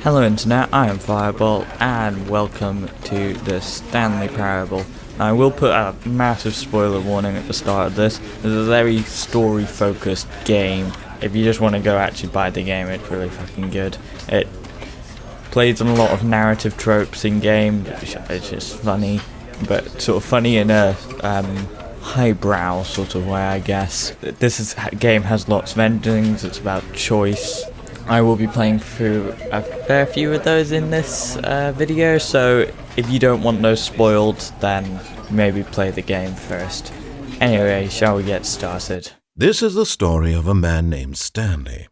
Hello Internet, I am Firebolt and welcome to the Stanley Parable. I will put a massive spoiler warning at the start of this. This is a very story focused game. If you just want to go actually buy the game, it's really fucking good. It plays on a lot of narrative tropes in game. It's just funny, but sort of funny in a highbrow sort of way, I guess. This game has lots of endings. It's about choice. I will be playing through a fair few of those in this video, so if you don't want those spoiled, then maybe play the game first. Anyway, shall we get started? This is the story of a man named Stanley.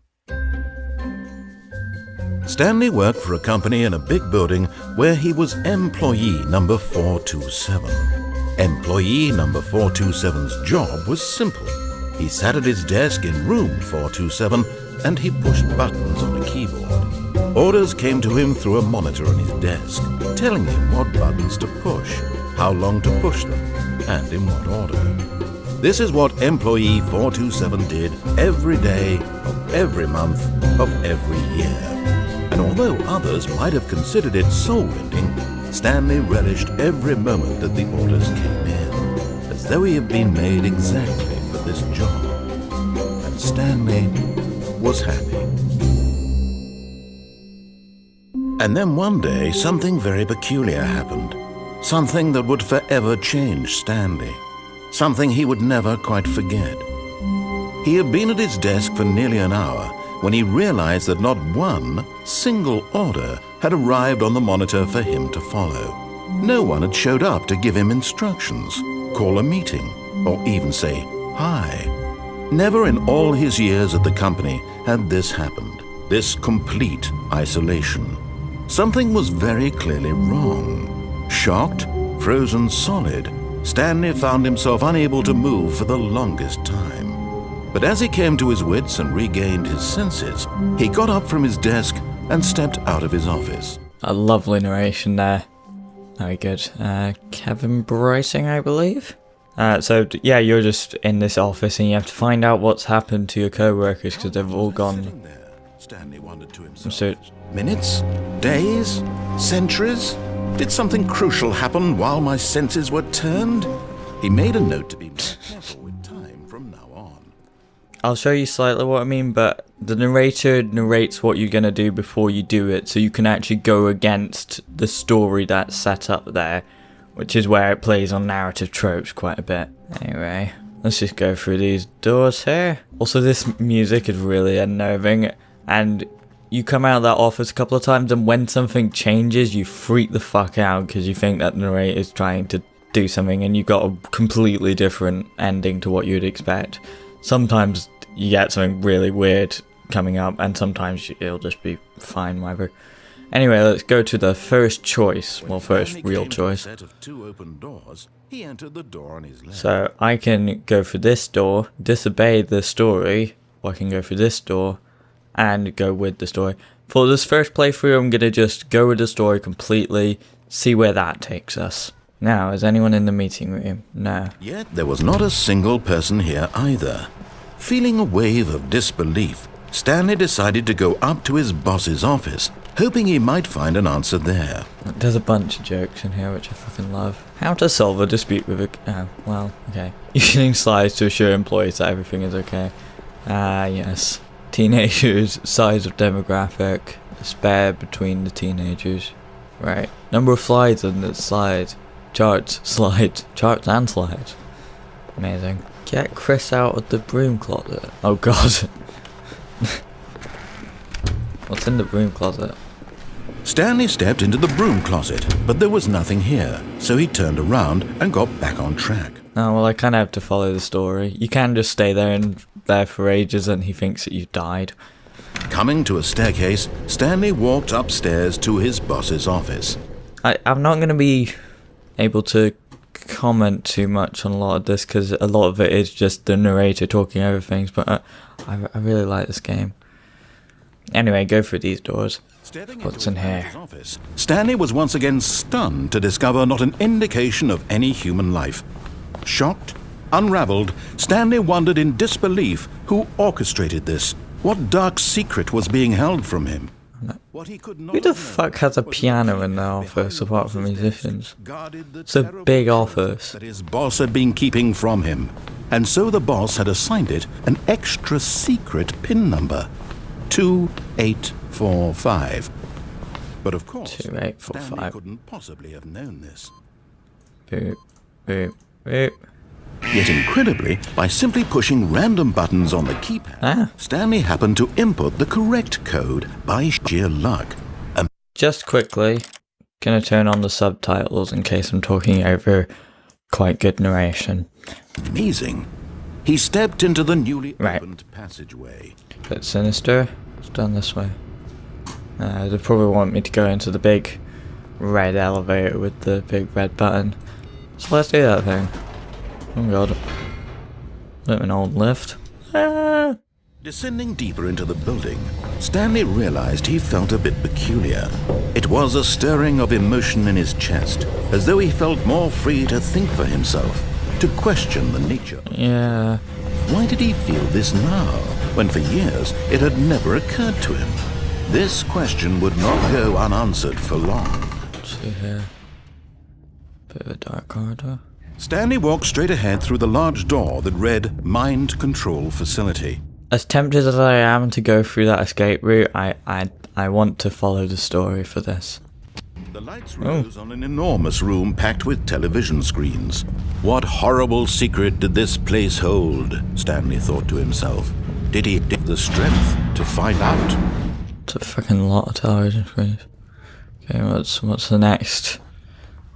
Stanley worked for a company in a big building where he was employee number 427. Employee number 427's job was simple. He sat at his desk in room 427 and he pushed buttons on a keyboard. Orders came to him through a monitor on his desk, telling him what buttons to push, how long to push them, and in what order. This is what employee 427 did every day of every month of every year. And although others might have considered it soul-rending, Stanley relished every moment that the orders came in, as though he had been made exactly for this job. And Stanley was happy. And then one day, something very peculiar happened. Something that would forever change Stanley. Something he would never quite forget. He had been at his desk for nearly an hour when he realized that not one single order had arrived on the monitor for him to follow. No one had showed up to give him instructions, call a meeting, or even say hi. Never in all his years at the company had this happened, this complete isolation. Something was very clearly wrong. Shocked, frozen solid, Stanley found himself unable to move for the longest time. But as he came to his wits and regained his senses, he got up from his desk and stepped out of his office. A lovely narration there. Very good. Kevin Bracing, I believe? So yeah, you're just in this office and you have to find out what's happened to your co-workers because they've all gone. Stanley wondered to himself. Minutes? Days? Centuries? Did something crucial happen while my senses were turned? He made a note to be more careful with time from now on. I'll show you slightly what I mean, but the narrator narrates what you're going to do before you do it, so you can actually go against the story that's set up there, which is where it plays on narrative tropes quite a bit. Anyway, let's just go through these doors here. Also, this music is really unnerving, and you come out of that office a couple of times, and when something changes, you freak the fuck out because you think that the narrator is trying to do something, and you've got a completely different ending to what you'd expect. Sometimes you get something really weird coming up, and sometimes it'll just be fine, whatever. Anyway, let's go to the first choice. Well, first real choice. So I can go for this door, disobey the story, or I can go for this door and go with the story. For this first playthrough, I'm going to just go with the story completely, see where that takes us. Now, is anyone in the meeting room? No. Yet there was not a single person here either. Feeling a wave of disbelief, Stanley decided to go up to his boss's office, hoping he might find an answer there. There's a bunch of jokes in here which I fucking love. How to solve a dispute with a... Oh, well, okay. Using slides to assure employees that everything is okay. Yes. Teenagers, size of demographic, spare between the teenagers. Right. Number of slides in the slide. Charts and slides. Amazing. Get Chris out of the broom closet. Oh god. What's in the broom closet? Stanley stepped into the broom closet, but there was nothing here, so he turned around and got back on track. Oh, well, I kind of have to follow the story. You can just stay there for ages and he thinks that you've died. Coming to a staircase, Stanley walked upstairs to his boss's office. I'm not going to be able to comment too much on a lot of this because a lot of it is just the narrator talking over things, but I really like this game. Anyway, go through these doors. What's in here? Stanley was once again stunned to discover not an indication of any human life. Shocked, unraveled, Stanley wondered in disbelief who orchestrated this. What dark secret was being held from him? What he could not Who the have fuck known has a was piano that in their behind office the apart from boss's musicians? desk guarded the It's a terrible big truth office. that his boss had been keeping from him, and so the boss had assigned it an extra secret PIN number, 2845. But of course, 2845. Stanley couldn't possibly have known this. Boop, boop, boop. Yet incredibly, by simply pushing random buttons on the keypad, Stanley happened to input the correct code by sheer luck. Just quickly, gonna turn on the subtitles in case I'm talking over quite good narration. Amazing. He stepped into the newly Right. opened passageway. Bit sinister. It's done this way. They probably want me to go into the big red elevator with the big red button. So let's do that thing. Oh god. Bit of an old lift. Ah. Descending deeper into the building, Stanley realized he felt a bit peculiar. It was a stirring of emotion in his chest, as though he felt more free to think for himself, to question the nature. Yeah. Why did he feel this now, when for years it had never occurred to him? This question would not go unanswered for long. Let's see here. Bit of a dark corridor. Stanley walked straight ahead through the large door that read Mind Control Facility. As tempted as I am to go through that escape route, I want to follow the story for this. The lights rose on an enormous room packed with television screens. What horrible secret did this place hold? Stanley thought to himself. Did he have the strength to find out? It's a fucking lot of television screens. Okay, what's the next?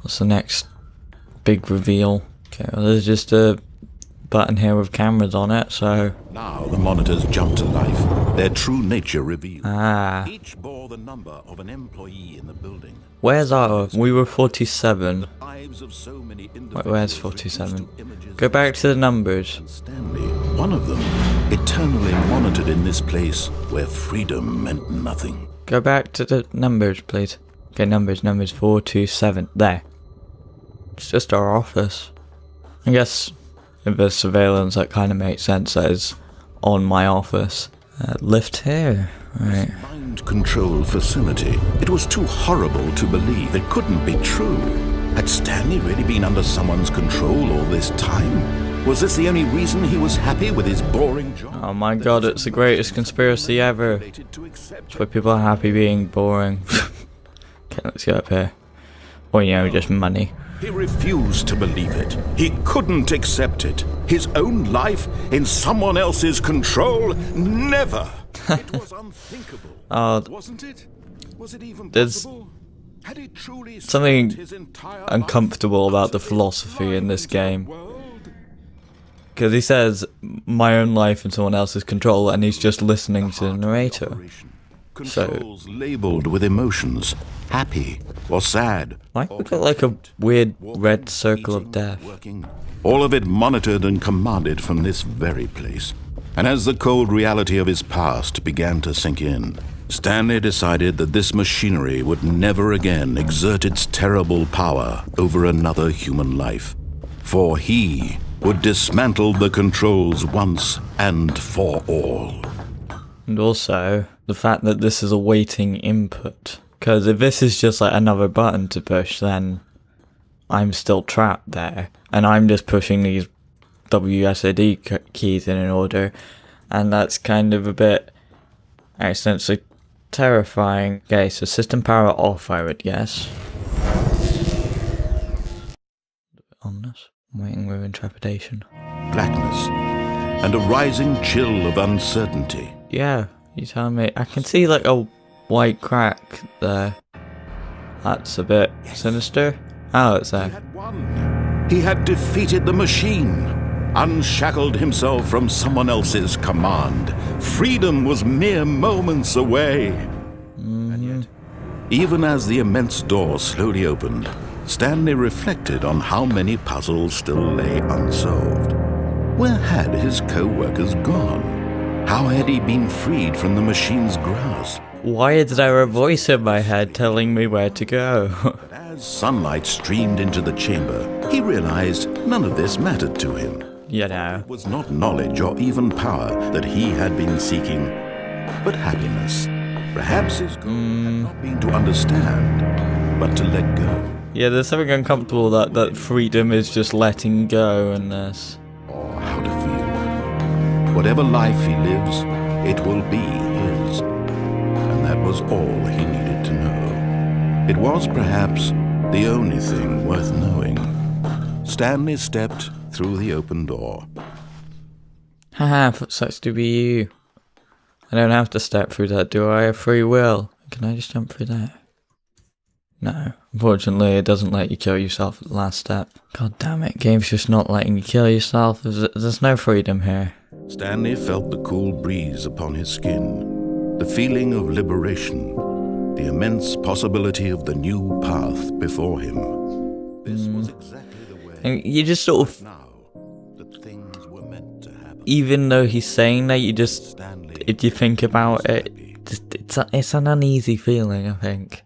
What's the next big reveal? Okay, well there's just a button here with cameras on it, so... Now the monitors jumped to life, their true nature revealed. Ah. Each bore the number of an employee in the building. Where's our... We were 47. Lives of so many Where's 47? Go back to the numbers. Stanley, one of them, eternally monitored in this place where freedom meant nothing. Go back to the numbers, please. Okay, numbers, 427. There. It's just our office. I guess if there's surveillance, that kind of makes sense. That is on my office. Lift here. Right. Mind control facility. It was too horrible to believe. It couldn't be true. Had Stanley really been under someone's control all this time? Was this the only reason he was happy with his boring job? Oh my god, it's the greatest conspiracy ever. It's where people are happy being boring. Okay, let's get up here. Or, you know, just money. He refused to believe it. He couldn't accept it. His own life in someone else's control? Never! It was unthinkable. Wasn't it? Was it even possible? Had he truly something spent his entire uncomfortable life about the philosophy in this game. Because he says, my own life in someone else's control, and he's just listening to the narrator. Controls labeled with emotions, happy or sad. Why we got like a weird red circle of death? All of it monitored and commanded from this very place. And as the cold reality of his past began to sink in, Stanley decided that this machinery would never again exert its terrible power over another human life. For he would dismantle the controls once and for all. And also, the fact that this is a waiting input. Because if this is just like another button to push, then I'm still trapped there. And I'm just pushing these WSD keys in an order. And that's kind of a bit accidentally terrifying. Okay, so system power off, I would guess. Ominous. Waiting with intrepidation. Blackness and a rising chill of uncertainty. Yeah, you tell me. I can see like a white crack there. That's a bit sinister. Oh, it's He there. had won. He had defeated the machine, unshackled himself from someone else's command. Freedom was mere moments away. And yet, even as the immense door slowly opened, Stanley reflected on how many puzzles still lay unsolved. Where had his co-workers gone? How had he been freed from the machine's grasp? Why is there a voice in my head telling me where to go? But as sunlight streamed into the chamber, he realized none of this mattered to him. You know. It was not knowledge or even power that he had been seeking, but happiness. Perhaps his goal had not been to understand, but to let go. Yeah, there's something uncomfortable that freedom is just letting go in this. Or how to feel. Whatever life he lives, it will be his. And that was all he needed to know. It was perhaps the only thing worth knowing. Stanley stepped through the open door. Haha, sucks to be you. I don't have to step through that door, I have free will. Can I just jump through that? No, unfortunately it doesn't let you kill yourself at the last step. God damn it, game's just not letting you kill yourself. There's no freedom here. Stanley felt the cool breeze upon his skin, the feeling of liberation, the immense possibility of the new path before him. This was exactly the way. And you just sort of, now that things were meant to happen. even though he's saying that, you just, if you think about it, it's an uneasy feeling, I think,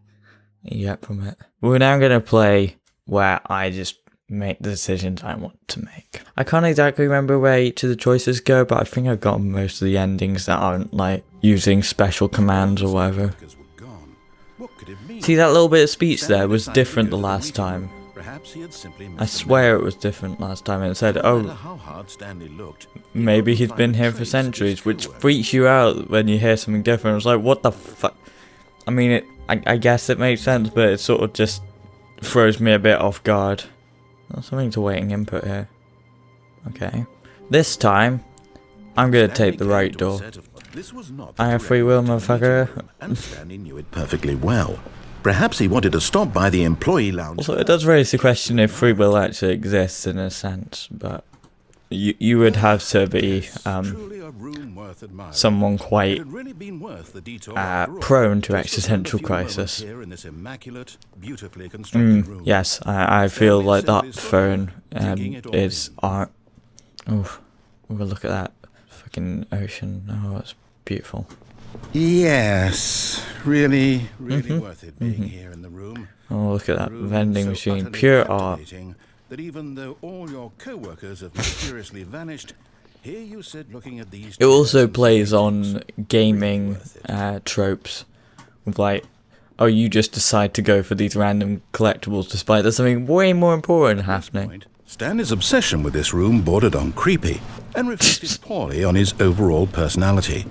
you get from it. We're now going to play where I just make the decisions I want to make. I can't exactly remember where each of the choices go, but I think I've got most of the endings that aren't like using special commands or whatever. See, that little bit of speech there was different the last time. I swear it was different last time. It said, oh, maybe he's been here for centuries, which freaks you out when you hear something different. It's like, what the fuck? I mean, I guess it makes sense, but it sort of just throws me a bit off guard. There's something to waiting input here. Okay. This time, I'm gonna take the right door. I have free will, motherfucker. And Stanley knew it perfectly well. Perhaps he wanted to stop by the employee lounge. Also, it does raise the question if free will actually exists in a sense, but you would have to be someone quite prone to existential crisis. Yes, I feel like that phone is art. Oh, look at that fucking ocean. Oh, it's beautiful. Yes, really worth it being here in the room. Oh, look at that vending machine, pure art. That even though all your co-workers have mysteriously vanished, here you sit looking at these. It also plays on gaming tropes, with like, oh, you just decide to go for these random collectibles despite there's something way more important happening. Stanley's obsession with this room bordered on creepy and reflected poorly on his overall personality.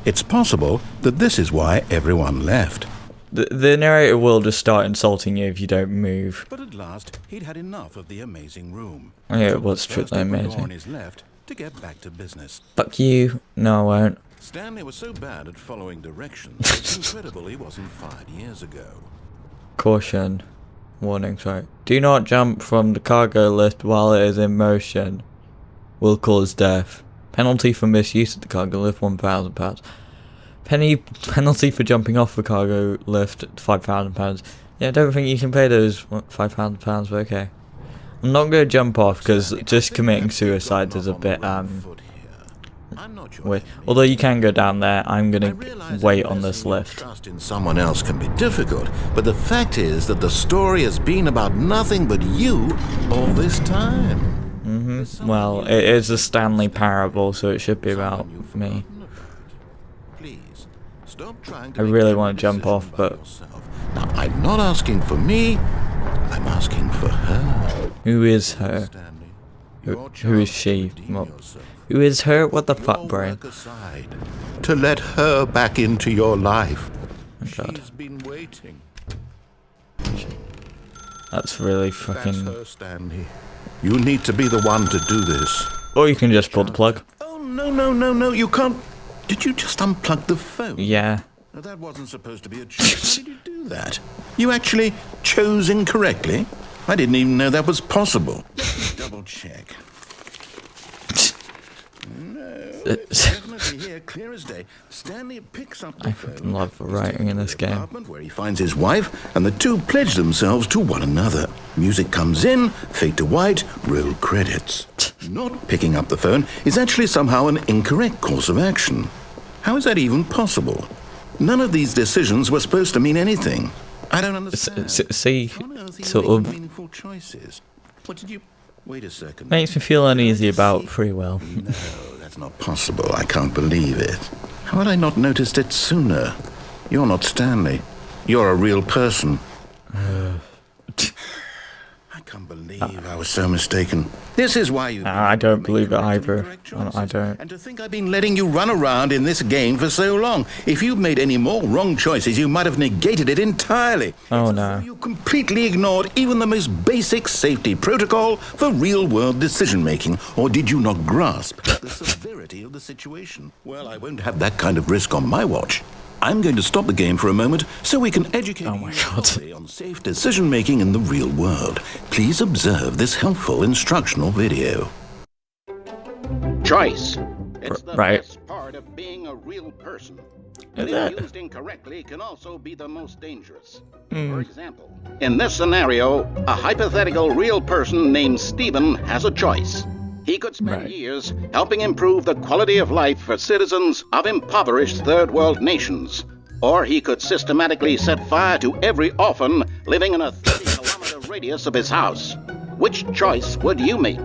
It's possible that this is why everyone left. The narrator will just start insulting you if you don't move. But at last, he'd had enough of the amazing room. Yeah, it was truly amazing. On his left to get back to business. Fuck you. No, I won't. Stanley was so bad at following directions. It's incredible he wasn't 5 years ago. Caution. Warning, sorry. Do not jump from the cargo lift while it is in motion. Will cause death. Penalty for misuse of the cargo lift, £1,000. Penalty for jumping off the cargo lift, £5,000. Yeah, I don't think you can pay those £5,000, but okay. I'm not going to jump off because just committing suicide is a bit weird. Although you can go down there, I'm going to wait on this lift. Trust in someone else can be difficult, but the fact is that the story has been about nothing but you all this time. Well, it is a Stanley parable, so it should be about me. I really want to jump off, but now, I'm not asking for me, I'm asking for her. Who is her? Who is she? Well, who is her? What the fuck, brain? To let her back into your life. Oh, God. She's been waiting. That's really fucking... That's her, Stanley. You need to be the one to do this. Or you can just pull the plug. Oh, no, you can't. Did you just unplug the phone? Yeah. Now, that wasn't supposed to be a choice. How did you do that? You actually chose incorrectly? I didn't even know that was possible. Let me double check. No, it's definitely here, clear as day. Stanley picks up the phone. I love the writing in this game. Where he finds his wife, and the two pledge themselves to one another. Music comes in, fade to white, roll credits. Not picking up the phone is actually somehow an incorrect course of action. How is that even possible? None of these decisions were supposed to mean anything. I don't understand. See, sort of meaningful choices. What did you... Wait a second. Makes me feel uneasy about free will. No, that's not possible. I can't believe it. How had I not noticed it sooner? You're not Stanley. You're a real person. I can't believe I was so mistaken. This is why you... I don't believe it either. I don't. And to think I've been letting you run around in this game for so long. If you'd made any more wrong choices, you might have negated it entirely. Oh no. You completely ignored even the most basic safety protocol for real-world decision-making. Or did you not grasp the severity of the situation? Well, I won't have that kind of risk on my watch. I'm going to stop the game for a moment so we can educate you on safe decision-making in the real world. Please observe this helpful instructional video. Choice. It's the Right. best part of being a real person. Is But it? if used incorrectly, can also be the most dangerous. For example, in this scenario, a hypothetical real person named Stephen has a choice. He could spend Right. years helping improve the quality of life for citizens of impoverished third world nations. Or he could systematically set fire to every orphan living in a 30-kilometer radius of his house. Which choice would you make?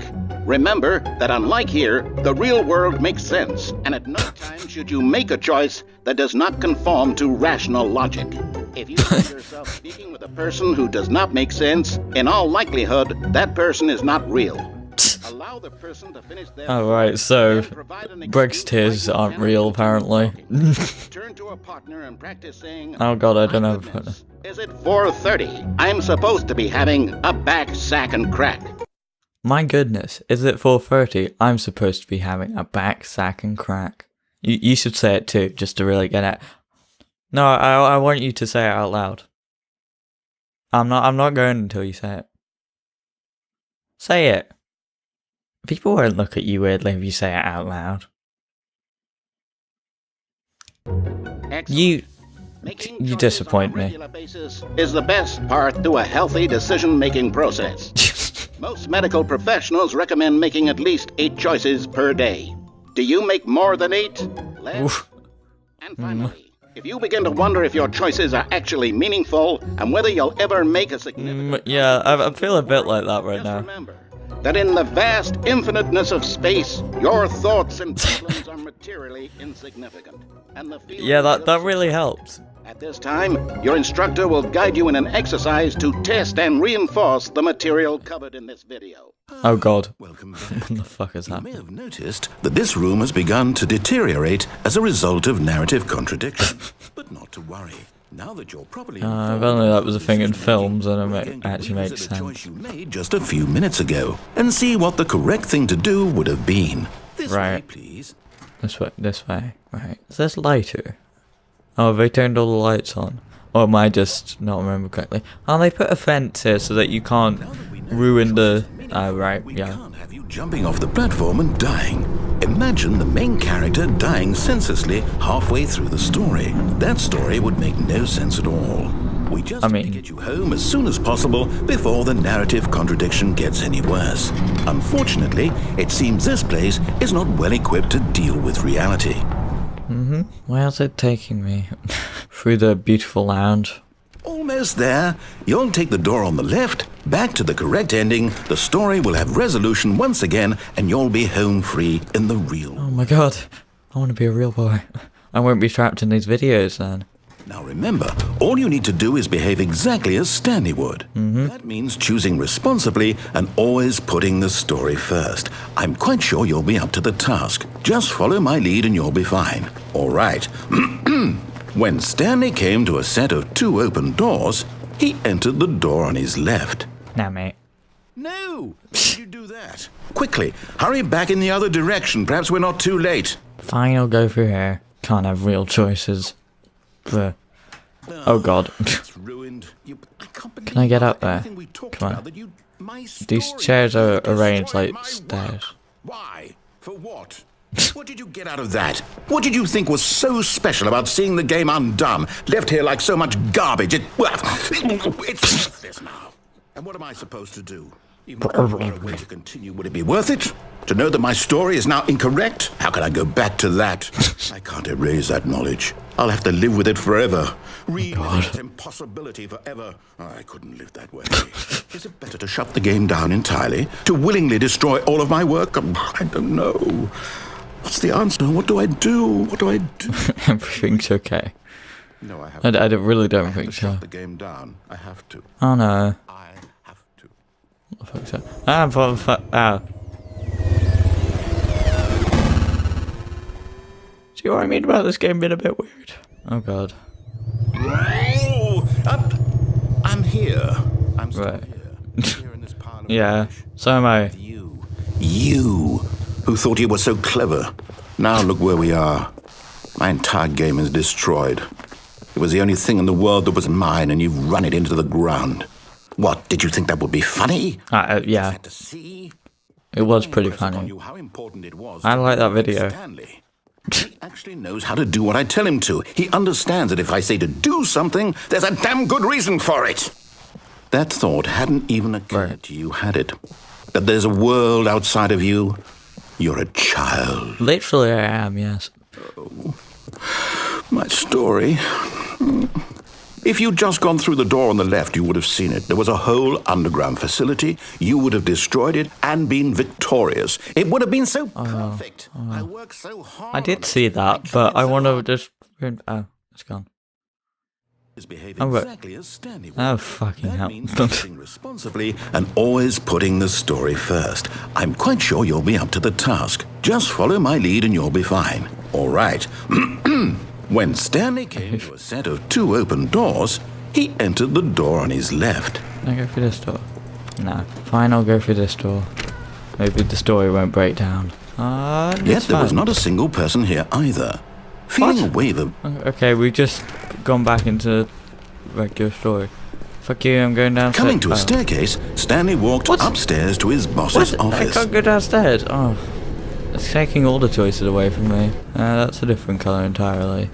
Remember that unlike here, the real world makes sense, and at no time should you make a choice that does not conform to rational logic. If you find yourself speaking with a person who does not make sense, in all likelihood, that person is not real. Allow the person to finish their Alright, so and provide an Greg's excuse tears why you aren't cannot real, continue apparently. talking. Turn to a partner and practice saying, Oh god, I don't "My know. goodness, is it 4:30? I'm supposed to be having a back sack and crack." My goodness, is it 4:30? I'm supposed to be having a back sack and crack. You should say it too, just to really get it. No, I want you to say it out loud. I'm not going until you say it. Say it. People won't look at you weirdly if you say it out loud. Excellent. You Making choices disappoint on a me. regular basis is the best part to a healthy decision-making process. Most medical professionals recommend making at least 8 choices per day. Do you make more than 8? Less? Oof. And finally, if you begin to wonder if your choices are actually meaningful and whether you'll ever make a significant... Yeah, I feel a bit like that right Just now. remember that in the vast infiniteness of space, your thoughts and problems are materially insignificant. And the field Yeah, just that really helps. At this time, your instructor will guide you in an exercise to test and reinforce the material covered in this video. Oh god. Welcome What back. the fuck is You that? may have noticed that this room has begun to deteriorate as a result of narrative contradiction. But not to worry. Now that you're properly If only that was a thing in films, then it actually makes the sense. choice you made just a few minutes ago and see what the correct thing to do would have been. This way, Right. please. This way, right. Is this lighter? Oh, they turned all the lights on. Or am I just not remember correctly? Oh, they put a fence here so that you can't Now that we know ruin the... choices are meaningful, Oh, right, we yeah. can't have you jumping off the platform and dying. Imagine the main character dying senselessly halfway through the story. That story would make no sense at all. We just I need to mean- get you home as soon as possible before the narrative contradiction gets any worse. Unfortunately, it seems this place is not well equipped to deal with reality. Where's it taking me? Through the beautiful lounge. Almost there. You'll take the door on the left, back to the correct ending, the story will have resolution once again, and you'll be home free in the real Oh my god. I want to be a real boy. I won't be trapped in these videos then. Now remember, all you need to do is behave exactly as Stanley would. That means choosing responsibly and always putting the story first. I'm quite sure you'll be up to the task. Just follow my lead and you'll be fine. All right. When Stanley came to a set of 2 open doors, he entered the door on his left. Now, mate. No! Why did you do that? Quickly, hurry back in the other direction. Perhaps we're not too late. Fine, I'll go through here. Can't have real choices. Bleh. Oh god. It's ruined. Can I get up there? Everything we talked Come on. about that you- my These story, chairs you are destroyed arranged like my work. stairs. Why? For what? What did you get out of that? What did you think was so special about seeing the game undone, left here like so much garbage? It's worthless now. And what am I supposed to do? Even if there were a way to continue, would it be worth it? To know that my story is now incorrect? How can I go back to that? I can't erase that knowledge. I'll have to live with it forever. Read its impossibility forever. I couldn't live that way. Is it better to shut the game down entirely? To willingly destroy all of my work? I don't know. What's the answer? What do I do? What do I do? Everything's okay. No, I I haven't. really don't I think haven't so. shut the game down. I have to. Oh no. I have to. I think so. Ah. See what I mean about this game being a bit weird? Oh god. Oh, I'm here. I'm still Right. here. Here in this pile of Yeah, rubbish. so am I. You, who thought you were so clever. Now look where we are. My entire game is destroyed. It was the only thing in the world that was mine, and you've run it into the ground. What, did you think that would be funny? Yeah, Had to see? it was pretty Impress upon funny. you how important it was I to like that you, video. Stanley. He actually knows how to do what I tell him to. He understands that if I say to do something, there's a damn good reason for it. That thought hadn't even occurred to you, had it? That there's a world outside of you? You're a child. Literally, I am, yes. My story. If you'd just gone through the door on the left, you would have seen it. There was a whole underground facility. You would have destroyed it and been victorious. It would have been so perfect. I worked so hard. I did see that, but I want to just... Oh, it's gone. Behave Oh, right. exactly as Stanley would. Oh, fucking That hell. means acting responsibly and always putting the story first. I'm quite sure you'll be up to the task. Just follow my lead and you'll be fine. All right. When Stanley came to a set of 2 open doors, he entered the door on his left. Can I go through this door? No. Fine, I'll go through this door. Maybe the story won't break down. Yet there was not a single person here either. Feeling a wave of Okay, we've just gone back into regular story. Fuck you, I'm going downstairs. coming to a staircase, Stanley walked What? upstairs to his boss's What? I office. can't go downstairs. Oh. It's taking all the choices away from me. That's a different colour entirely.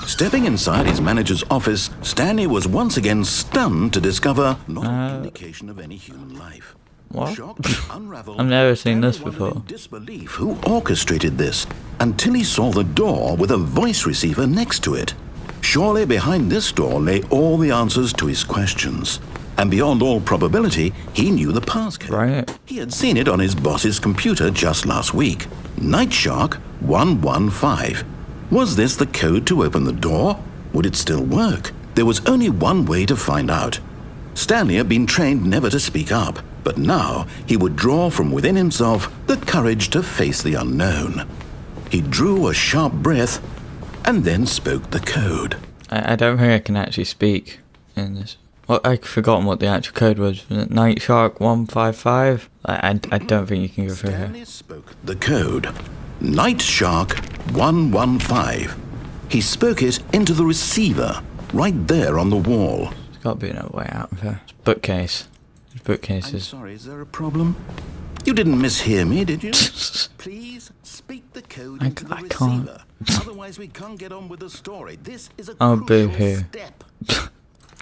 Stepping inside his manager's office, Stanley was once again stunned to discover not an indication of any human life. What? Shocked and unraveled, I've never seen this Stanley wondered before. in disbelief who orchestrated this, until he saw the door with a voice receiver next to it. Surely behind this door lay all the answers to his questions. And beyond all probability, he knew the passcode. Right. He had seen it on his boss's computer just last week. Night Shark 115. Was this the code to open the door? Would it still work? There was only one way to find out. Stanley had been trained never to speak up, but now he would draw from within himself the courage to face the unknown. He drew a sharp breath and then spoke the code. I don't think I can actually speak in this. Well, I've forgotten what the actual code was. Was it Night Shark 155? I don't think you can go through here. Stanley spoke the code. Night Shark 115. He spoke it into the receiver, right there on the wall. There's got to be another way out of here. It's bookcase. There's I'm bookcases. sorry, is there a problem? You didn't mishear me, did you? Please speak the code into the I can't. receiver. Otherwise, we can't get on with the story. This is a Oh, crucial boo-hoo. step.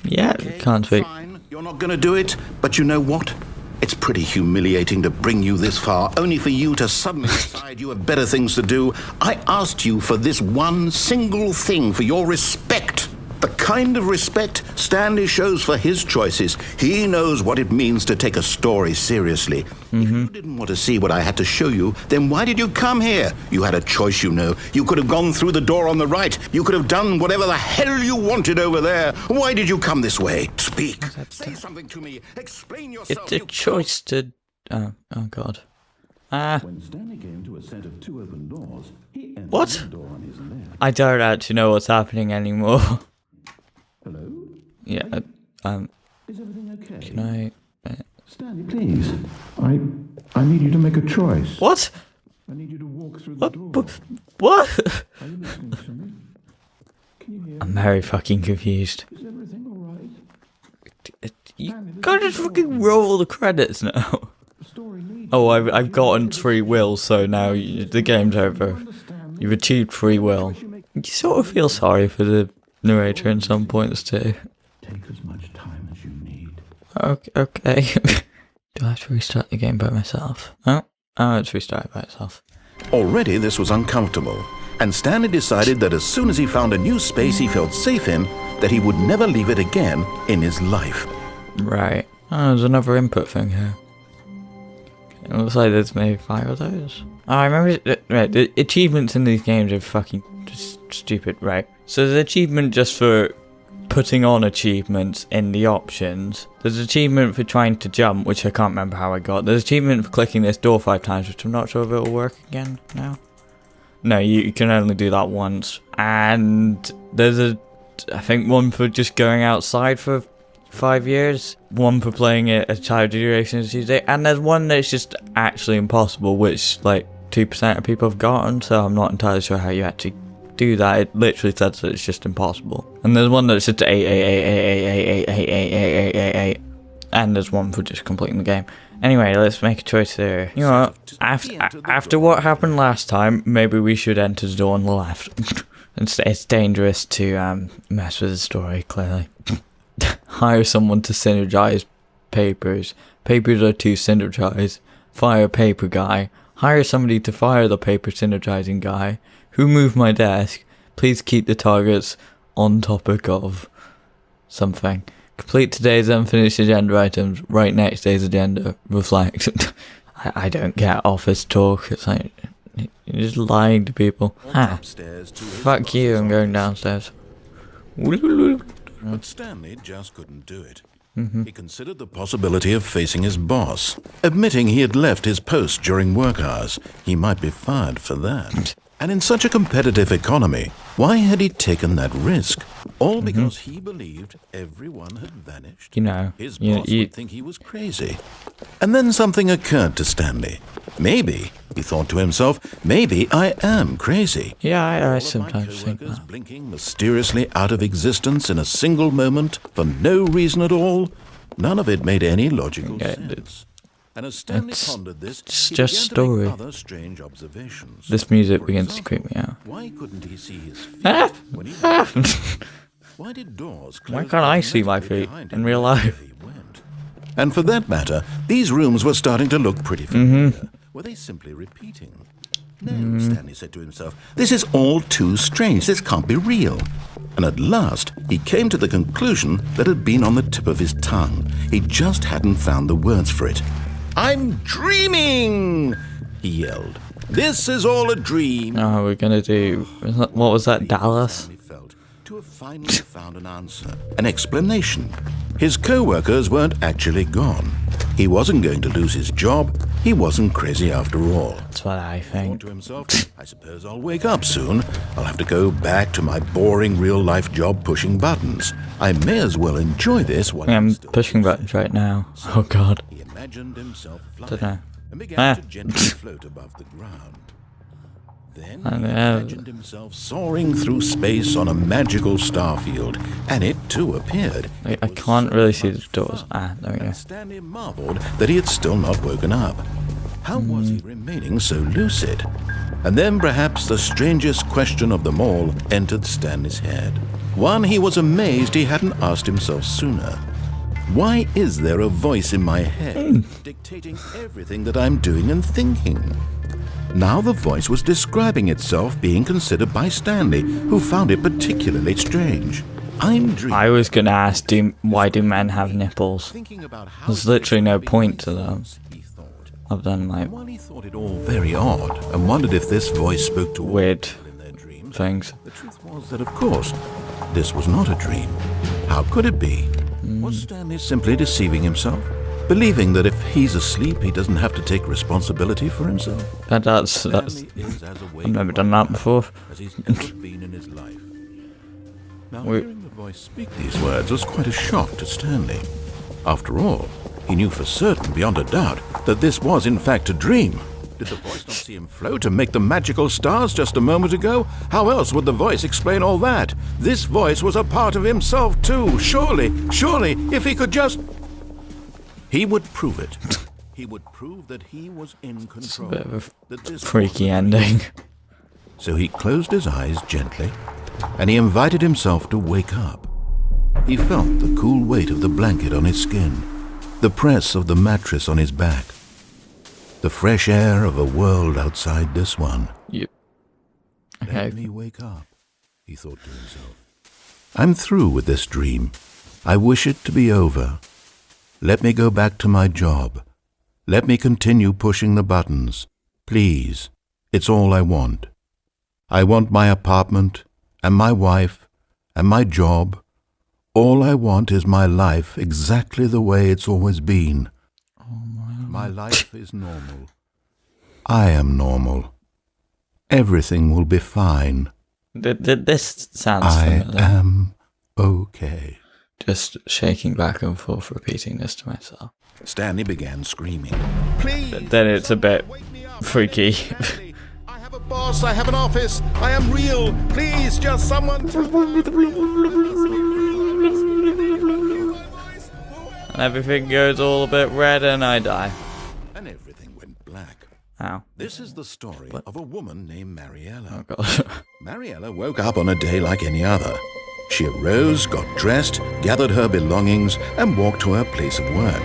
Yeah, Okay, can't speak. fine. You're not going to do it, but you know what? It's pretty humiliating to bring you this far, only for you to suddenly decide you have better things to do. I asked you for this one single thing, for your respect. The kind of respect Stanley shows for his choices. He knows what it means to take a story seriously. If you didn't want to see what I had to show you, then why did you come here? You had a choice, you know. You could have gone through the door on the right. You could have done whatever the hell you wanted over there. Why did you come this way? Speak. Say something to me. Explain yourself. It's a choice to... Oh god. When Stanley came to a set of 2 open doors, he entered What? the door on his left. I don't actually know what's happening anymore. Hello? Yeah, Is everything okay? can I... Stanley, please. I need you to make a choice. What? I need you to walk through the door. What? Are you listening to me? Can you hear I'm me? very fucking confused. Is everything all right? You can't just fucking roll the credits now. The story needs Oh, I've gotten free will, so now the game's over. You've achieved free will. You sort of feel sorry for the narrator in some points too. take as much time as you need. Okay. Do I have to restart the game by myself? Oh, it's restarted by itself. Already this was uncomfortable, and Stanley decided that as soon as he found a new space he felt safe in, that he would never leave it again in his life. Right. Oh, there's another input thing here. It looks like there's maybe 5 of those. I remember right, the achievements in these games are fucking just stupid, right? So there's achievement just for putting on achievements in the options. There's achievement for trying to jump, which I can't remember how I got. There's achievement for clicking this door 5 times, which I'm not sure if it'll work again now. No, you can only do that once. And there's I think one for just going outside for 5 years, one for playing it a child duration of Tuesday, and there's one that's just actually impossible, which like 2% of people have gotten, so I'm not entirely sure how you actually do that. It literally says that it's just impossible. And there's one that's just 8, and there's one for just completing the game. Anyway, let's make a choice there. You know what? After what happened last time, maybe we should enter the door on the left. It's dangerous to mess with the story, clearly. Hire someone to synergize papers. Papers are to synergize. Fire paper guy. Hire somebody to fire the paper synergizing guy. Who moved my desk? Please keep the targets on topic of something. Complete today's unfinished agenda items. Write next day's agenda. Reflect. I don't get office talk. It's like you're just lying to people. Fuck you, I'm going downstairs. But Stanley just couldn't do it. He considered the possibility of facing his boss. Admitting he had left his post during work hours, he might be fired for that. And in such a competitive economy, why had he taken that risk? All because he believed everyone had vanished. You know, His boss would think he was crazy. And then something occurred to Stanley. Maybe, he thought to himself, maybe I am crazy. Yeah, I All of my sometimes think coworkers that. blinking mysteriously out of existence in a single moment for no reason at all. None of it made any logical sense. And as Stanley pondered this, it's he just began to make story. other strange observations. This music For begins to example, creep me out. Why couldn't he see his feet when he walked? Why did doors close? Why can't I see my automatically feet behind in him real wherever life? he went? And for that matter, these rooms were starting to look pretty familiar. Were they simply repeating? No, Stanley said to himself, this is all too strange. This can't be real. And at last, he came to the conclusion that had been on the tip of his tongue. He just hadn't found the words for it. I'm dreaming, he yelled. This is all a dream. Oh, we're gonna do. What was that, Dallas? Stanley felt to have finally found an answer, an explanation. His co-workers weren't actually gone. He wasn't going to lose his job. He wasn't crazy after all. That's what I He thought think. to himself, I suppose I'll wake up soon. I'll have to go back to my boring real-life job pushing buttons. I may as well enjoy this while I'm still pushing can buttons right now. Oh god. He imagined himself flying Dunno. and began Ah. to gently float above the ground. Then I he know. imagined himself soaring through space on a magical starfield, and it too appeared. I can't really see the doors. Ah, there we go. And Stanley marveled that he had still not woken up. How was he remaining so lucid? And then perhaps the strangest question of them all entered Stanley's head. One he was amazed he hadn't asked himself sooner. Why is there a voice in my head dictating everything that I'm doing and thinking? Now the voice was describing itself being considered by Stanley, who found it particularly strange. I'm dreaming. I was gonna ask, why do men have nipples? Thinking about how There's literally no different point to beings them. was, he thought. I've done like And while he thought it all very odd and wondered if this voice spoke to all weird people in their dreams, things. the truth was that, of course, this was not a dream. How could it be? Was Stanley simply deceiving himself? Believing that if he's asleep, he doesn't have to take responsibility for himself? That's. Stanley is as awake I've never done that right now before. as he's ever been in his life. Now, We- hearing the voice speak these words was quite a shock to Stanley. After all, he knew for certain, beyond a doubt, that this was in fact a dream. Did the voice not see him float and make the magical stars just a moment ago? How else would the voice explain all that? This voice was a part of himself too. Surely, if he could just... He would prove it. He would prove that he was in control. Bit of that this a freaky wasn't a dream. ending. So he closed his eyes gently, and he invited himself to wake up. He felt the cool weight of the blanket on his skin, the press of the mattress on his back, the fresh air of a world outside this one. Yep. Let Okay. me wake up, he thought to himself. I'm through with this dream. I wish it to be over. Let me go back to my job. Let me continue pushing the buttons. Please, It's all I want. I want my apartment, and my wife, and my job. All I want is my life exactly the way it's always been. My life is normal. I am normal. Everything will be fine. This sounds I familiar. am okay. Just shaking back and forth, repeating this to myself. Stanley began screaming. Please! Then it's a bit freaky. I have a boss, I have an office, I am real. Please, just someone... And everything goes all a bit red and I die. And everything went black. Ow. This is the story of a woman named Mariella. Oh god. Mariella woke up on a day like any other. She arose, got dressed, gathered her belongings, and walked to her place of work.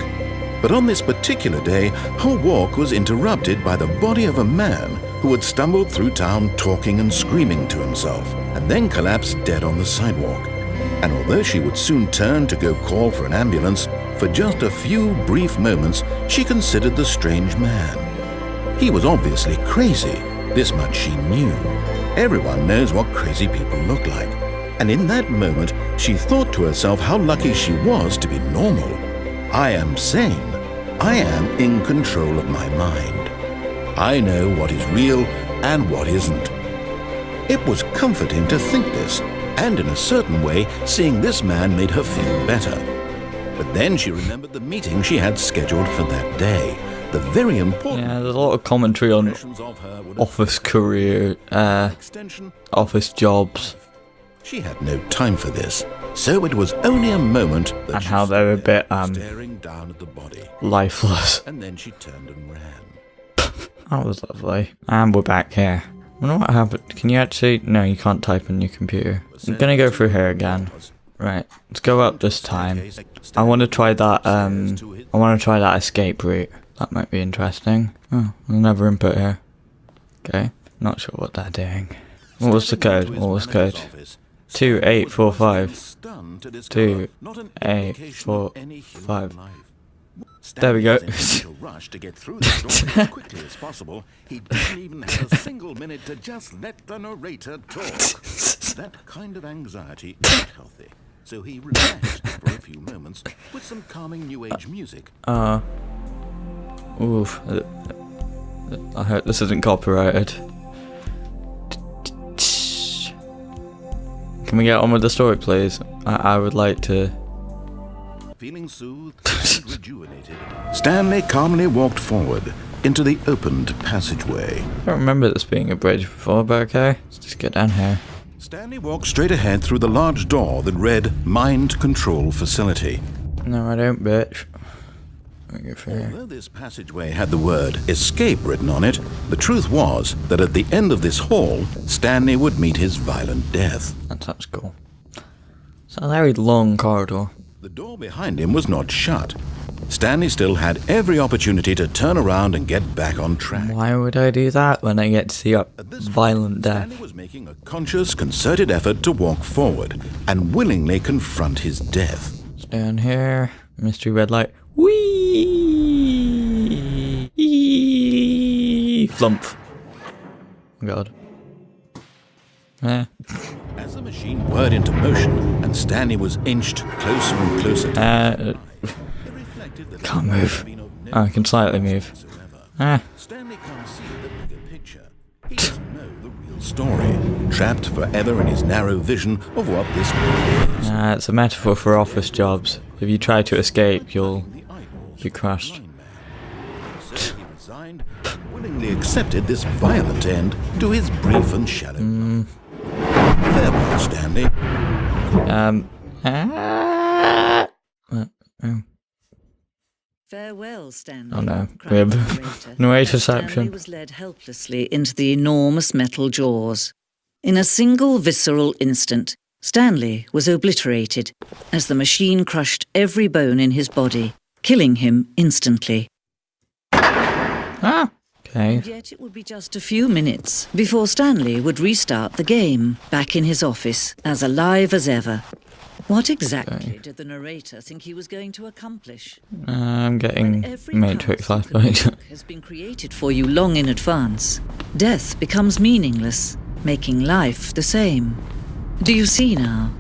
But on this particular day, her walk was interrupted by the body of a man who had stumbled through town talking and screaming to himself, and then collapsed dead on the sidewalk. And although she would soon turn to go call for an ambulance, for just a few brief moments she considered the strange man. He was obviously crazy, this much she knew. Everyone knows what crazy people look like. And in that moment, she thought to herself how lucky she was to be normal. I am sane. I am in control of my mind. I know what is real and what isn't. It was comforting to think this, and in a certain way, seeing this man made her feel better. But then she remembered the meeting she had scheduled for that day. The very important... Yeah, there's a lot of commentary on office career, office jobs. She had no time for this, so it was only a moment that And how they're a bit, staring down at the body, lifeless. and then she turned and ran. That was lovely. And we're back here. I wonder what happened. Can you actually... No, you can't type on your computer. I'm gonna go through here again. Right, let's go up this time. I want to try that, I want to try that escape route. That might be interesting. Oh, another input here. Okay, not sure what they're doing. What was the code? What was the code? 2845. 2845. There we go. Rush to get through the story as quickly as possible. He didn't even have a single minute to just let the narrator talk. That kind of anxiety isn't healthy, so he relaxed for a few moments with some calming new age music. Oof. I hope this isn't copyrighted. Can we get on with the story, please? I would like to... Feeling soothed and rejuvenated, Stanley calmly walked forward into the opened passageway. I don't remember this being a bridge before, but okay. Let's just get down here. Stanley walked straight ahead through the large door that read Mind Control Facility. No, I don't, bitch. Let me go through here. Although this passageway had the word escape written on it, the truth was that at the end of this hall, Stanley would meet his violent death. That sounds cool. It's a very long corridor. The door behind him was not shut. Stanley still had every opportunity to turn around and get back on track. Why would I do that when I get to see a At this violent point, death? Stanley was making a conscious, concerted effort to walk forward and willingly confront his death. Down here. Mystery red light. Whee! Flump. Oh god. Eh. As the machine whirred into motion and Stanley was inched closer and closer to it reflected that Can't there move. had been of no Oh, I can slightly move. whatsoever. Ah. Stanley can't see the bigger picture. He doesn't know the real story, trapped forever in his narrow vision of what this world is. It's a metaphor for office jobs. If you try to escape, you'll The eyeballs be crushed. of the blind man. So he resigned and willingly accepted this violent end to his brief and shallow life. Farewell, Stanley. Farewell, Stanley. Oh no, we cried the have narrator, narratorception. as Stanley was led helplessly into the enormous metal jaws. In a single visceral instant, Stanley was obliterated as the machine crushed every bone in his body, killing him instantly. Okay. And yet it would be just a few minutes before Stanley would restart the game, back in his office, as alive as ever. What exactly did the narrator think he was going to accomplish? I'm getting Every Matrix path you flashbacks. can walk has been created for you long in advance. Death becomes meaningless, making life the same. Do you see now?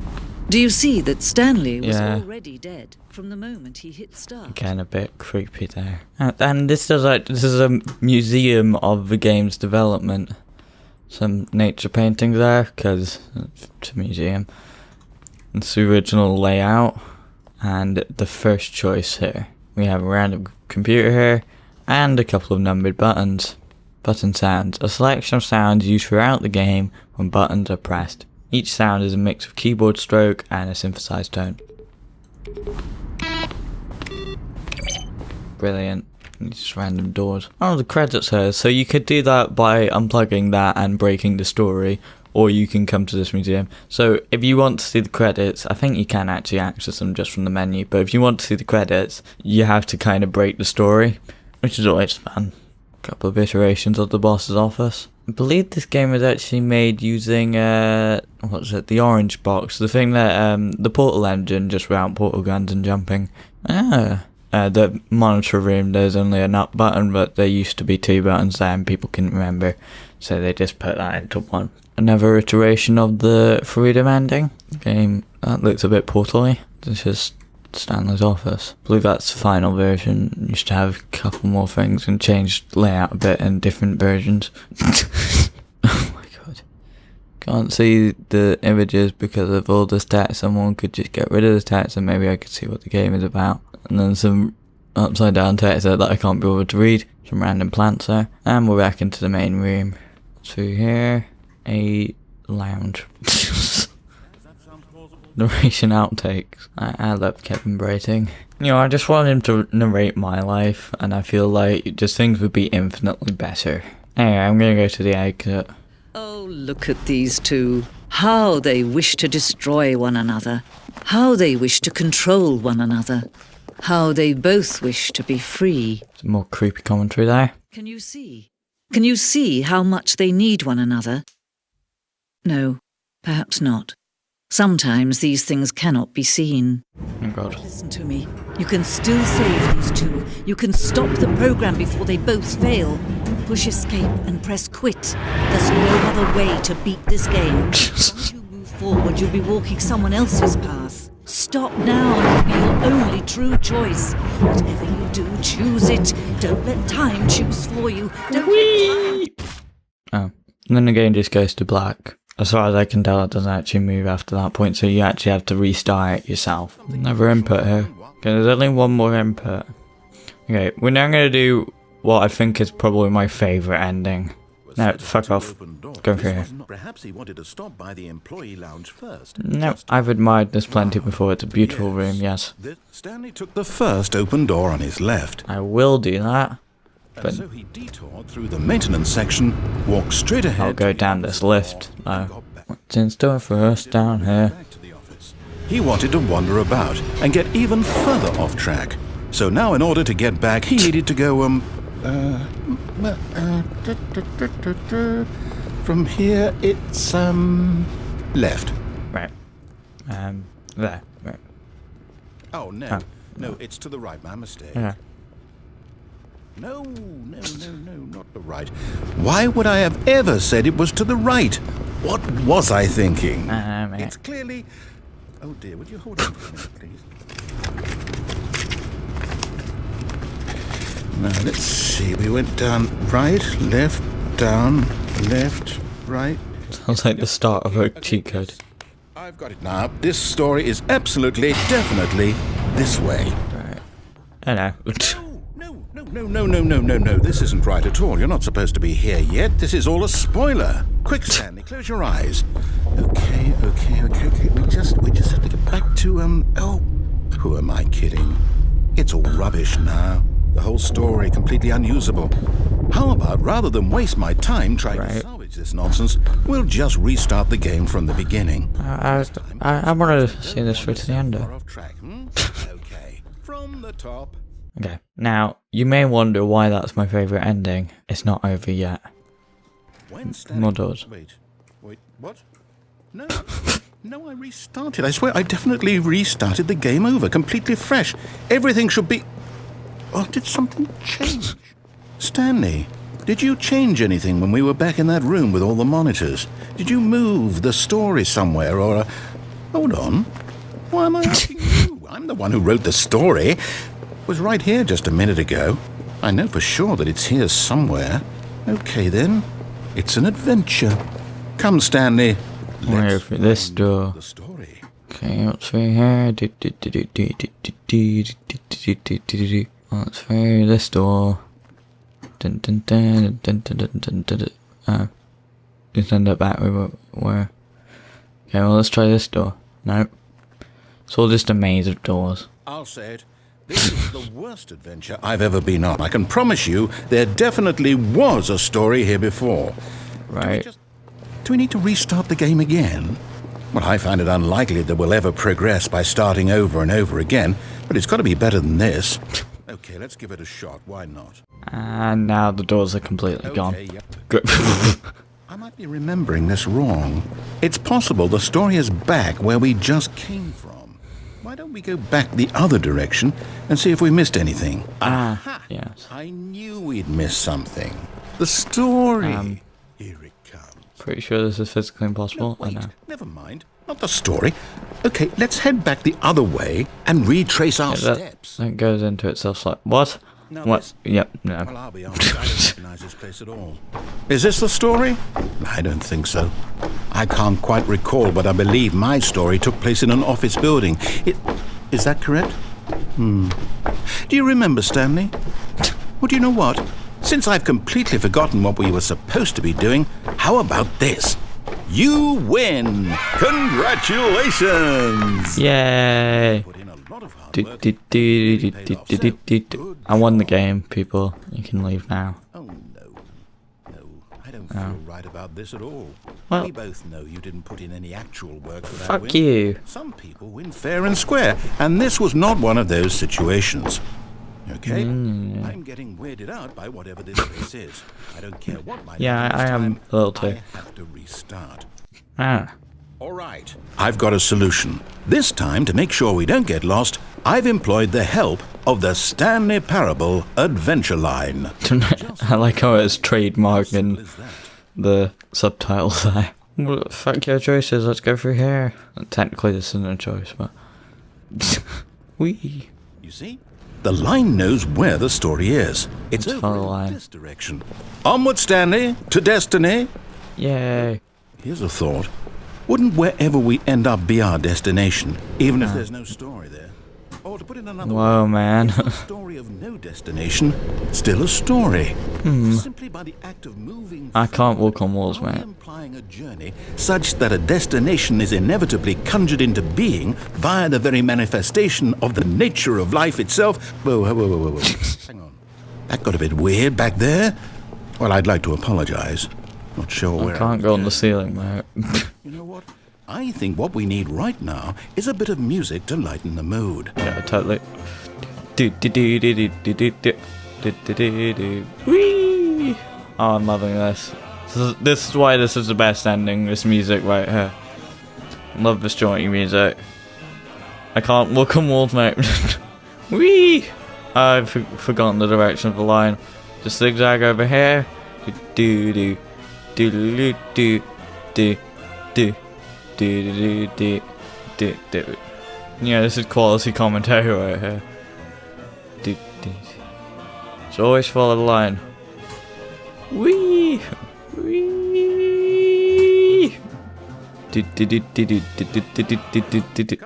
Do you see that Stanley was Yeah. already dead from the moment he hit start? Again, a bit creepy there. And this is a museum of the game's development. Some nature paintings there, because it's a museum. It's the original layout, and the first choice here. We have a random computer here, and a couple of numbered buttons. Button sounds. A selection of sounds used throughout the game when buttons are pressed. Each sound is a mix of keyboard stroke and a synthesized tone. Brilliant. Just random doors. Oh, the credits here. So you could do that by unplugging that and breaking the story, or you can come to this museum. So if you want to see the credits, I think you can actually access them just from the menu, but if you want to see the credits, you have to kind of break the story, which is always fun. A couple of iterations of the boss's office. I believe this game was actually made using, what's it, the orange box, the thing that, the portal engine, just without portal guns and jumping. The monitor room, there's only an up button, but there used to be 2 buttons there and people couldn't remember, so they just put that into one. Another iteration of the Freedom ending. Game, that looks a bit portal-y. This is Stanley's office. I believe that's the final version. Used to have a couple more things and changed layout a bit in different versions. Oh my god. Can't see the images because of all this text. Someone could just get rid of the text and maybe I could see what the game is about. And then some upside down text there that I can't be able to read. Some random plants there. And we're back into the main room. Through here, a lounge. Narration outtakes. I love Kevin Brating. You know, I just want him to narrate my life, and I feel like just things would be infinitely better. Anyway, I'm gonna go to the exit. Oh, look at these two. How they wish to destroy one another. How they wish to control one another. How they both wish to be free. Some more creepy commentary there. Can you see? Can you see how much they need one another? No, perhaps not. Sometimes these things cannot be seen. Oh god. Listen to me. You can still save these two. You can stop the program before they both fail. Push escape and press quit. There's no other way to beat this game. Once you move forward, you'll be walking someone else's path. Stop now and it'll be your only true choice. Whatever you do, choose it. Don't let time choose for you. Don't let time... Oh. And then the game just goes to black. As far as I can tell, it doesn't actually move after that point, so you actually have to restart it yourself. Another input here. Okay, there's only one more input. Okay, we're now going to do what I think is probably my favourite ending. No, fuck off. Go through here. Perhaps he wanted to stop by the employee lounge first. No, I've admired this plenty before. It's a beautiful room, yes. Stanley took the first open door on his left. I will do that. But So he detoured through the maintenance section, walked straight ahead. I'll go down this lift. What's in store for us down here? Back to the office. He wanted to wander about and get even further off track. So now in order to get back, he needed to go, from here it's, left. Right. There. Right. Oh, no. No, it's to the right, my mistake. Yeah. No, not the right. Why would I have ever said it was to the right? What was I thinking? It's clearly... Oh dear, would you hold on for a minute, please? Now, let's see. We went down right, left, down, left, right. Sounds like the start of a cheat code. I've got it now. This story is absolutely, definitely this way. Right. I know. No. This isn't right at all. You're not supposed to be here yet. This is all a spoiler. Quick, Stanley, close your eyes. Okay. We just have to get back to, oh, who am I kidding? It's all rubbish now. The whole story completely unusable. How about, rather than waste my time trying to salvage this nonsense, we'll just restart the game from the beginning. I want to see this through to the end. Okay, from the top. Okay, now, you may wonder why that's my favourite ending. It's not over yet. More doors. Wait, what? No, No, I restarted. I swear I definitely restarted the game over, completely fresh. Everything should be... Oh, did something change? Stanley, did you change anything when we were back in that room with all the monitors? Did you move the story somewhere or... Hold on. Why am I asking you? I'm the one who wrote the story. It was right here just a minute ago. I know for sure that it's here somewhere. Okay, then. It's an adventure. Come, Stanley. Where for this door? The story. Okay, what's through here? What's through this door? Dun dun dun dun dun dun dun dun. Oh, just end up back with where? Okay, well let's try this door. Nope. It's all just a maze of doors. I'll say it. This is the worst adventure I've ever been on. I can promise you there definitely was a story here before. Right. Do we need to restart the game again? Well, I find it unlikely that we'll ever progress by starting over and over again, but it's got to be better than this. Okay, let's give it a shot. Why not? And now the doors are completely gone. Yep. Good. I might be remembering this wrong. It's possible the story is back where we just came from. Why don't we go back the other direction and see if we missed anything? Ah, yes. I knew we'd missed something. The story. Here it comes. Pretty sure this is physically impossible. No, wait, I know. never mind. Not the story. Okay, let's head back the other way and retrace our steps. That goes into itself like, what? No, What? this- Yep, no. Well, I'll be honest, I don't recognize this place at all. Is this the story? I don't think so. I can't quite recall, but I believe my story took place in an office building. Is that correct? Do you remember, Stanley? Well, do you know what? Since I've completely forgotten what we were supposed to be doing, how about this? You win! Congratulations! Yay! Put in a lot of hard Do, work. do, do, do, do, do, do, do, do. I won the game, people. You can leave now. Oh, no. No, I don't feel right about this at all. Well- We both know you didn't put in any actual work for that Fuck win. you. Some people win fair and square, and this was not one of those situations. Okay? I'm getting weirded out by whatever this place is. I don't care what my Yeah, name is I am time, a little too. I have to restart. Ah. All right. I've got a solution. This time, to make sure we don't get lost, I've employed the help of the Stanley Parable Adventure Line. I like how it's trademarked Simple in as that. the subtitles there. Well, fuck your choices, let's go through here. Technically this isn't a choice, but... Whee! You see? The line knows where the story is. It's Let's over follow the in line. this direction. Onward, Stanley, to destiny. Yay! Here's a thought. Wouldn't wherever we end up be our destination, even if there's no story there? Or to put it another Whoa, way, man. is the story of no destination still a story? Simply by the act of moving I can't walk on forward, walls, are we mate. implying a journey such that a destination is inevitably conjured into being via the very manifestation of the nature of life itself? Whoa. Hang on. That got a bit weird back there. Well, I'd like to apologize. Not sure where I can't go on the was ceiling, mate. You know what? I think what we need right now is a bit of music to lighten the mood. Yeah, totally. Do do do do do do do do do do do do. Whee! Oh, I'm loving this. This is why this is the best ending. This music right here. Love this jointy music. I can't walk on walls, mate. Whee! I've forgotten the direction of the line. Just zigzag over here. Do do do do do do do. Do. Yeah, this is quality commentary right here. Do. So always follow the line. Wee. Cut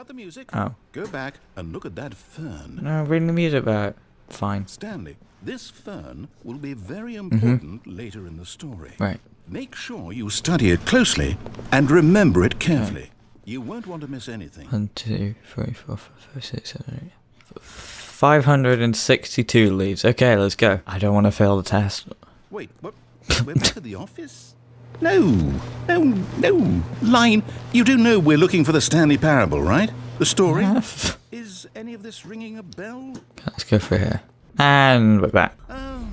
the music. Oh. Go back and look at that fern. No, bring the music back. Fine. Stanley, this fern will be very important later in the story. Right. Make sure you study it closely and remember it carefully. You won't want to miss anything. 1, 2, 3, 4, 5, 6, 7, 8. 562 leaves. Okay, let's go. I don't want to fail the test. Wait, what? We're back at the office? No. Line, you do know we're looking for the Stanley Parable, right? The story? Is any of this ringing a bell? Let's go through here. And we're back. Oh,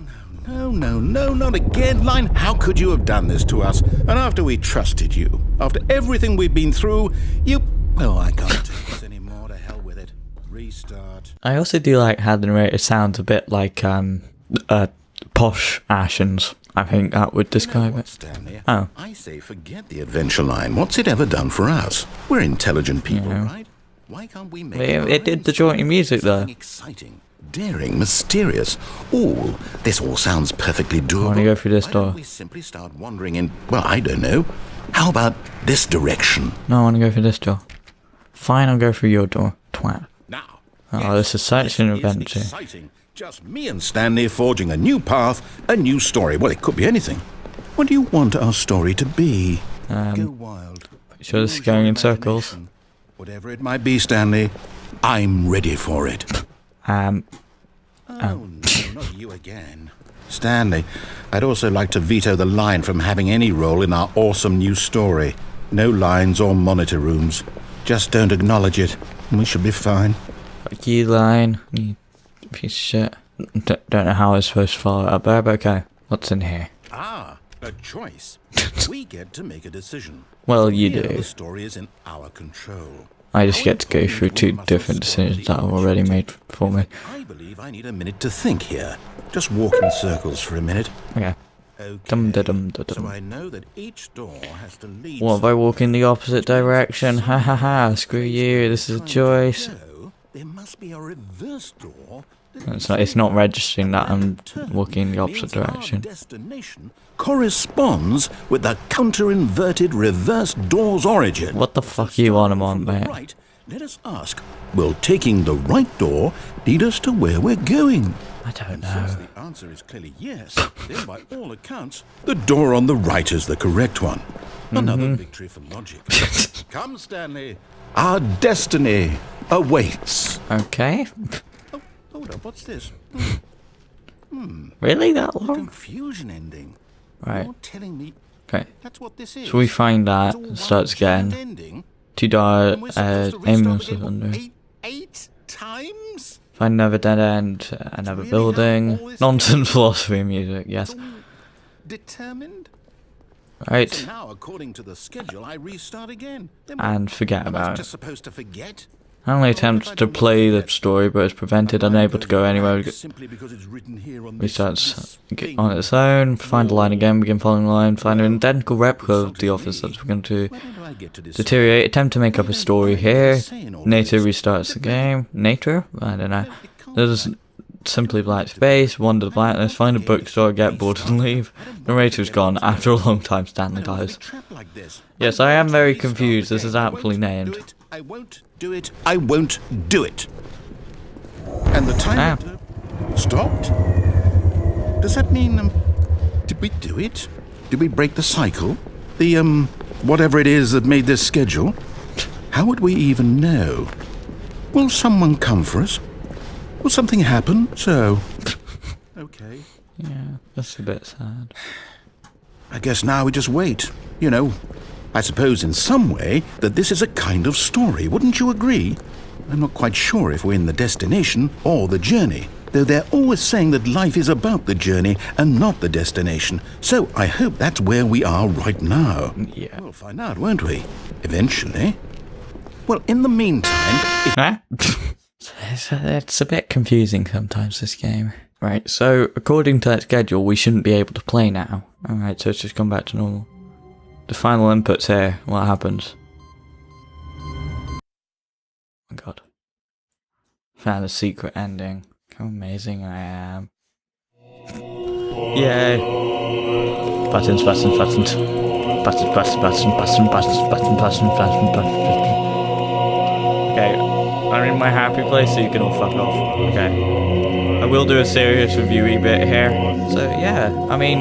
No, no, no, not again, Line. How could you have done this to us? And after we trusted you, after everything we've been through, you... Oh, I can't take this anymore. To hell with it. Restart. I also do like how the narrator sounds a bit like posh Ashens. I think that would describe it. Stanley? Oh. I say forget the adventure line. What's it ever done for us? We're intelligent people, right? Why can't we make It did the jointy music though. something exciting, daring, mysterious? This all sounds perfectly doable. I want to go through this Why door. don't we simply start wandering in, well, I don't know. How about this direction? No, I want to go through this door. Fine, I'll go through your door. Twat. Now. Oh, this is such an adventure. Exciting. Just me and Stanley forging a new path, a new story. Well, it could be anything. What do you want our story to be? Go wild. Sure this is going in circles. Whatever it might be, Stanley, I'm ready for it. Oh, no, not you again. Stanley, I'd also like to veto the line from having any role in our awesome new story. No lines or monitor rooms. Just don't acknowledge it, and we should be fine. Fuck you, line. You piece of shit. Don't know how I was supposed to follow it up there, but okay. What's in here? Ah, a choice. We get to make a decision. Well, you Here, do. The story is in our control. I just get to go through two different decisions that are already made for me. I believe I need a minute to think here. Just walk in circles for a minute. Okay. Okay. Dum-da-dum-da-dum. So I know that each door has to lead. What if I walk in the opposite direction? Ha ha ha, screw you, this is a choice. So there must be a reverse door. It's not registering that I'm walking in the opposite Means our direction. destination corresponds with the counter-inverted reverse door's origin. What the fuck you on, From the mate? right, let us ask, will taking the right door lead us to where we're going? I don't And since know. the answer is clearly yes, then by all accounts, the door on the right is the correct one. Another victory for logic. Come, Stanley. Our destiny awaits. Okay. Oh, hold up, what's this? Really? That long? Confusion ending. Right. You're telling me Okay. that's what this is? So we find that, It's all it starts one giant again. ending, Two die, and we're supposed to restart ambulance the was game, under. what, eight times? Find another dead end, another really building. how all this Nonsense philosophy music, yes. Determined? So Right. now, according to the schedule, I restart again. Then And forget am I about it. just supposed to forget? I only attempted to play the story, but is prevented, unable to go anywhere. Simply because it's written here on this Restarts thing. on its own, find the line again, begin following the line, find an identical replica of the office that's begun to Why don't I get to decide? deteriorate, attempt to make up a story here. Nato restarts the game. Nato? I don't know. There's simply black space, wander the blackness, find a bookstore, get bored and leave. Narrator's gone. After a long time, Stanley dies. Yes, I am very confused. This is aptly named. I won't do it. I won't do it. And the timer stopped? Does that mean, did we do it? Did we break the cycle? The, whatever it is that made this schedule? How would we even know? Will someone come for us? Will something happen? So, okay. Yeah, that's a bit sad. I guess now we just wait. You know, I suppose in some way that this is a kind of story, wouldn't you agree? I'm not quite sure if we're in the destination or the journey, though they're always saying that life is about the journey and not the destination. So I hope that's where we are right now. Yeah. We'll find out, won't we? Eventually. Well, in the meantime, if Huh? It's a bit confusing sometimes, this game. Right, so according to that schedule, we shouldn't be able to play now. Alright, so it's just gone back to normal. The final input's here. What happens? Oh my god. Found a secret ending. How amazing I am. Yay! Buttons, buttons, buttons. Buttons, buttons, buttons, buttons, buttons, buttons, buttons, buttons, buttons. Okay, I'm in my happy place, so you can all fuck off. Okay. I will do a serious reviewy bit here. So yeah, I mean,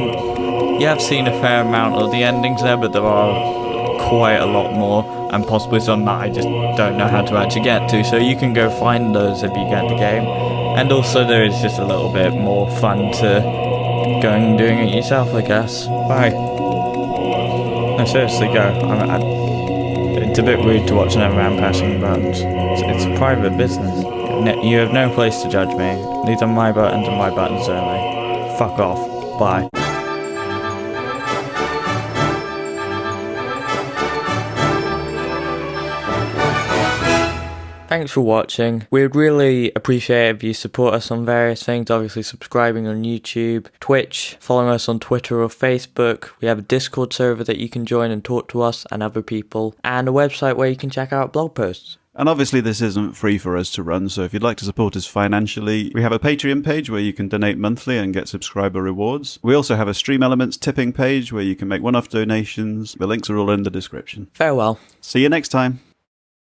you have seen a fair amount of the endings there, but there are quite a lot more, and possibly some that I just don't know how to actually get to, so you can go find those if you get the game. And also there is just a little bit more fun to going and doing it yourself, I guess. Bye. No, seriously, go. It's a bit rude to watch them around pressing buttons. It's a private business. You have no place to judge me. These are my buttons and my buttons only. Fuck off. Bye. Thanks for watching. We'd really appreciate it if you support us on various things, obviously subscribing on YouTube, Twitch, following us on Twitter or Facebook. We have a Discord server that you can join and talk to us and other people, and a website where you can check out blog posts. And obviously this isn't free for us to run, so if you'd like to support us financially, we have a Patreon page where you can donate monthly and get subscriber rewards. We also have a Stream Elements tipping page where you can make one-off donations. The links are all in the description. Farewell. See you next time.